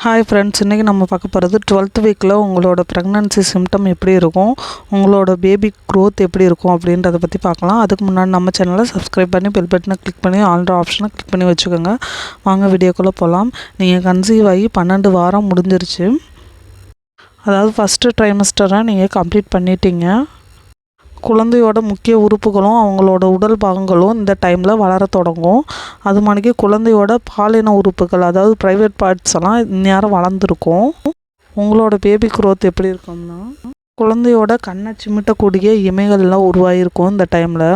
Hi friends, இன்றைக்கி நம்ம பார்க்க போகிறது 12th வீக்கில் உங்களோட ப்ரெக்னன்சி சிம்டம் எப்படி இருக்கும், உங்களோட பேபி க்ரோத் எப்படி இருக்கும் அப்படின்றத பற்றி பார்க்கலாம். அதுக்கு முன்னாடி நம்ம சேனலை சப்ஸ்கிரைப் பண்ணி பெல் பட்டனை கிளிக் பண்ணி ஆல்ரெடி ஆப்ஷனை கிளிக் பண்ணி வச்சுக்கோங்க. வாங்க வீடியோக்குள்ளே போகலாம். நீங்கள் கன்சீவ் ஆகி 12 வாரம் முடிஞ்சிருச்சு. அதாவது ஃபஸ்ட்டு ட்ரைமஸ்டரை நீங்கள் கம்ப்ளீட் பண்ணிட்டீங்க. குழந்தையோட முக்கிய உறுப்புகளும் அவங்களோட உடல் பாகங்களும் இந்த டைமில் வளர தொடங்கும். அது மாதிரிக்கு குழந்தையோட பாலின உறுப்புகள், அதாவது ப்ரைவேட் பார்ட்ஸ் எல்லாம் இந்நேரம் வளர்ந்துருக்கும். உங்களோட பேபி க்ரோத் எப்படி இருக்கும்னா, குழந்தையோட கண்ணை சிமிட்டக்கூடிய இமைகள்லாம் உருவாகிருக்கும் இந்த டைமில்.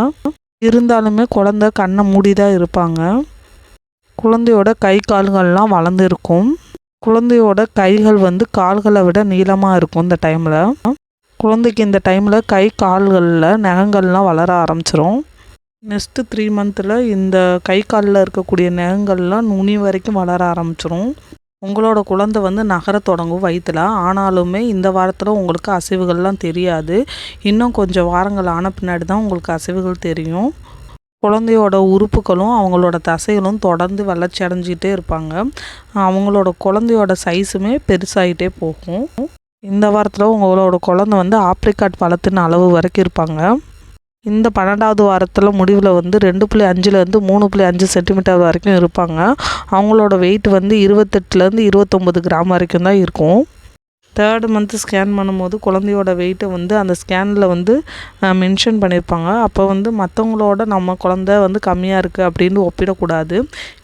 இருந்தாலுமே குழந்தை கண்ணை மூடி தான் இருப்பாங்க. குழந்தையோட கை கால்கள்லாம் வளர்ந்துருக்கும். குழந்தையோட கைகள் கால்களை விட நீளமாக இருக்கும் இந்த டைமில். குழந்தைக்கு இந்த டைமில் கை கால்களில் நகங்கள்லாம் வளர ஆரம்பிச்சிரும். நெக்ஸ்ட்டு 3 மந்தில் இந்த கை காலில் இருக்கக்கூடிய நகங்கள்லாம் நுனி வரைக்கும் வளர ஆரம்பிச்சிரும். உங்களோட குழந்தை நகர தொடங்கும் வயிற்றில். ஆனாலுமே இந்த வாரத்தில் உங்களுக்கு அசைவுகள்லாம் தெரியாது. இன்னும் கொஞ்சம் வாரங்கள் ஆன பின்னாடி தான் உங்களுக்கு அசைவுகள் தெரியும். குழந்தையோட உறுப்புகளும் அவங்களோட தசைகளும் தொடர்ந்து வளர்ச்சி அடைஞ்சிக்கிட்டே இருப்பாங்க. அவங்களோட குழந்தையோட சைஸுமே பெருசாகிட்டே போகும். இந்த வாரத்தில் உங்களோட குழந்தை ஆப்ரிக்காட் பழத்தின் அளவு வரைக்கும் இருப்பாங்க. இந்த 12வது வாரத்தில் முடிவில் 2.5 3.5 சென்டிமீட்டர் வரைக்கும் இருப்பாங்க. அவங்களோட வெயிட் 28 29 கிராம் வரைக்கும் தான் இருக்கும். 3rd மந்த் ஸ்கேன் பண்ணும்போது குழந்தையோட வெயிட்டை அந்த ஸ்கேனில் மென்ஷன் பண்ணியிருப்பாங்க. அப்போ மற்றவங்களோட நம்ம குழந்தை கம்மியாக இருக்குது அப்படின்னு ஒப்பிடக்கூடாது.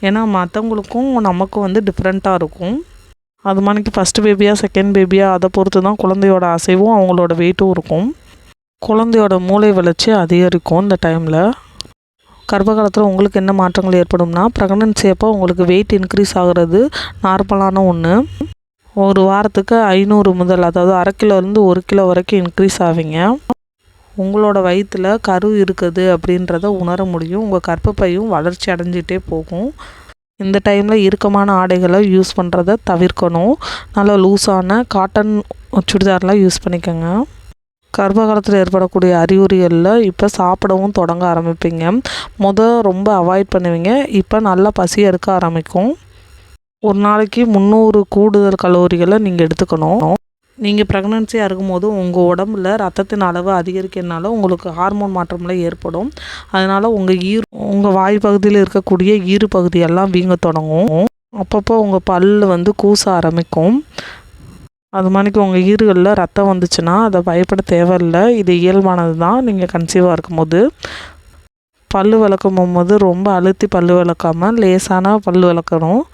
ஏன்னா மற்றவங்களுக்கும் நமக்கும் டிஃப்ரெண்ட்டாக இருக்கும். அது மாதிரிக்கு ஃபஸ்ட்டு பேபியா செகண்ட் பேபியா அதை பொறுத்து தான் குழந்தையோட அசைவும் அவங்களோட வெயிட்டும் இருக்கும். குழந்தையோட மூளை வளர்ச்சி அதிகரிக்கும் இந்த டைமில். கர்ப்பகாலத்தில் உங்களுக்கு என்ன மாற்றங்கள் ஏற்படும்னா, ப்ரெக்னன்சி அப்போ உங்களுக்கு வெயிட் இன்க்ரீஸ் ஆகிறது நார்மலான ஒன்று. ஒரு வாரத்துக்கு 500 முதல், அதாவது அரை கிலோலேருந்து 1 கிலோ வரைக்கும் இன்க்ரீஸ் ஆவீங்க. உங்களோட வயிற்றில் கரு இருக்குது அப்படின்றத உணர முடியும். உங்கள் கர்ப்பப்பையும் வளர்ச்சி அடைஞ்சிட்டே போகும். இந்த டைமில் இறுக்கமான ஆடைகளை யூஸ் பண்ணுறத தவிர்க்கணும். நல்லா லூஸான காட்டன் சுடிதார்லாம் யூஸ் பண்ணிக்கோங்க. கர்ப்பகாலத்தில் ஏற்படக்கூடிய அறிகுறிகளில் இப்போ சாப்பிடவும் தொடங்க ஆரம்பிப்பீங்க. ரொம்ப அவாய்ட் பண்ணுவீங்க. இப்போ நல்லா பசி எடுக்க ஆரம்பிக்கும். ஒரு நாளைக்கு 300 கூடுதல் கலோரிகளை நீங்கள் எடுத்துக்கணும். நீங்கள் ப்ரெக்னன்சியாக இருக்கும்போது உங்கள் உடம்புல ரத்தத்தின் அளவு அதிகரிக்கிறதுனால உங்களுக்கு ஹார்மோன் மாற்றம்லாம் ஏற்படும். அதனால் உங்கள் வாய் பகுதியில் இருக்கக்கூடிய ஈறு பகுதியெல்லாம் வீங்க தொடங்கும். அப்பப்போ உங்கள் பல் கூச ஆரம்பிக்கும். அது மாதிரிக்கு உங்கள் ஈறுகளில் ரத்தம் வந்துச்சுன்னா அதை பயப்பட தேவையில்லை. இது இயல்பானது தான். நீங்கள் கன்சீவாக இருக்கும்போது பல் விளக்கும் போது ரொம்ப அழுத்தி பல் விளக்காமல் லேசான பல் விளக்கணும்.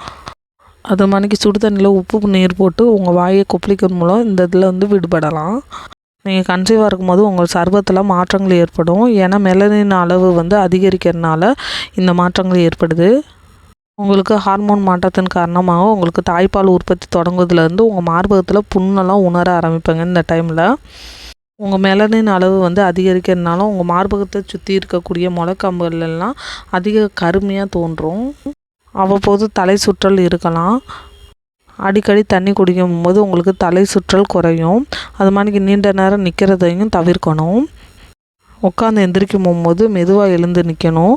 அது மாதிரிக்கு சுடு தண்ணியில் உப்பு நீர் போட்டு உங்கள் வாயை கொப்பளிக்கிறது மூலம் இந்த இதில் விடுபடலாம். நீங்கள் கன்சீவாக இருக்கும்போது உங்கள் சர்வத்தில் மாற்றங்கள் ஏற்படும். ஏன்னா மெலனின் அளவு அதிகரிக்கிறதுனால இந்த மாற்றங்கள் ஏற்படுது. உங்களுக்கு ஹார்மோன் மாற்றத்தின் காரணமாக உங்களுக்கு தாய்ப்பால் உற்பத்தி தொடங்குவதுலேருந்து உங்கள் மார்பகத்தில் புண்ணெல்லாம் உணர ஆரம்பிப்பாங்க. இந்த டைமில் உங்கள் மெலனின் அளவு அதிகரிக்கிறதுனால உங்கள் மார்பகத்தை சுற்றி இருக்கக்கூடிய முளைக்கம்புகள் எல்லாம் அதிக கருமையாக தோன்றும். அவ்வப்போது தலை சுற்றல் இருக்கலாம். அடிக்கடி தண்ணி குடிக்கும் போது உங்களுக்கு தலை சுற்றல் குறையும். அது மாதிரி நீண்ட நேரம் நிற்கிறதையும் தவிர்க்கணும். உட்காந்து எந்திரிக்கும் போகும்போது மெதுவாக எழுந்து நிற்கணும்.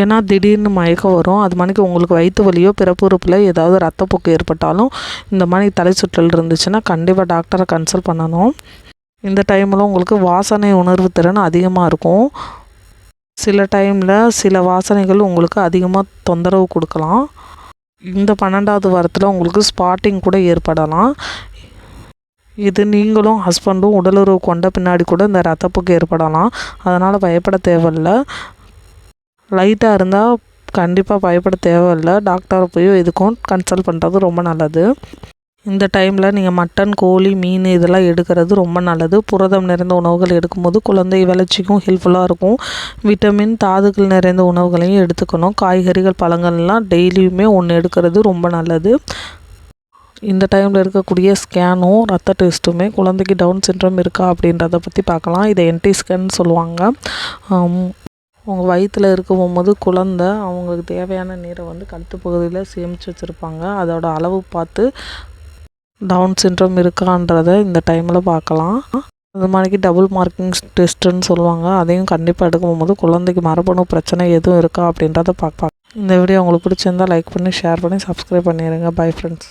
ஏன்னா திடீர்னு மயக்கம் வரும். அது மாதிரி உங்களுக்கு வயிற்று வலியோ பிறப்புறுப்பில் ஏதாவது ரத்தப்போக்கு ஏற்பட்டாலும் இந்த மாதிரி தலை சுற்றல் இருந்துச்சுன்னா கண்டிப்பாக டாக்டரை கன்சல்ட் பண்ணணும். இந்த டைமில் உங்களுக்கு வாசனை உணர்வு திறன் அதிகமாக இருக்கும். சில டைமில் சில வாசனைகள் உங்களுக்கு அதிகமாக தொந்தரவு கொடுக்கலாம். இந்த 12வது வாரத்தில் உங்களுக்கு ஸ்பாட்டிங் கூட ஏற்படலாம். இது நீங்களும் ஹஸ்பண்டும் உடலுறவு கொண்ட பின்னாடி கூட இந்த ரத்தப்போக்கு ஏற்படலாம். அதனால் பயப்பட தேவையில்லை. லைட்டாக இருந்தால் கண்டிப்பாக பயப்பட தேவையில்லை. டாக்டரை போய் இதுக்கும் கன்சல்ட் பண்ணுறது ரொம்ப நல்லது. இந்த டைமில் நீங்கள் மட்டன், கோழி, மீன் இதெல்லாம் எடுக்கிறது ரொம்ப நல்லது. புரதம் நிறைந்த உணவுகள் எடுக்கும்போது குழந்தை வளர்ச்சிக்கும் ஹெல்ப்ஃபுல்லாக இருக்கும். விட்டமின், தாதுக்கள் நிறைந்த உணவுகளையும் எடுத்துக்கணும். காய்கறிகள், பழங்கள்லாம் டெய்லியுமே ஒன்று எடுக்கிறது ரொம்ப நல்லது. இந்த டைமில் இருக்கக்கூடிய ஸ்கேனும் ரத்த டெஸ்ட்டுமே குழந்தைக்கு டவுன் சிண்ட்ரோம் இருக்கா அப்படின்றத பற்றி பார்க்கலாம். இதை என்டி ஸ்கேன் சொல்லுவாங்க. உங்கள் வயிற்றில் இருக்கும்போது குழந்தை அவங்களுக்கு தேவையான நீரை கழுத்து பகுதியில் சேமித்து வச்சுருப்பாங்க. அதோட அளவு பார்த்து டவுன் சிண்ட்ரோம் இருக்கான்றதை இந்த டைமில் பார்க்கலாம். அது மாதிரிக்கு டபுள் மார்க்கிங் டெஸ்ட்டுன்னு சொல்லுவாங்க. அதையும் கண்டிப்பாக எடுக்கும்போது குழந்தைக்கு மரபணு பிரச்சனை எதுவும் இருக்கா அப்படின்றத பார்க்கலாம். இந்த வீடியோ உங்களுக்கு பிடிச்சிருந்தால் லைக் பண்ணி ஷேர் பண்ணி சப்ஸ்கிரைப் பண்ணிடுங்க. Bye friends.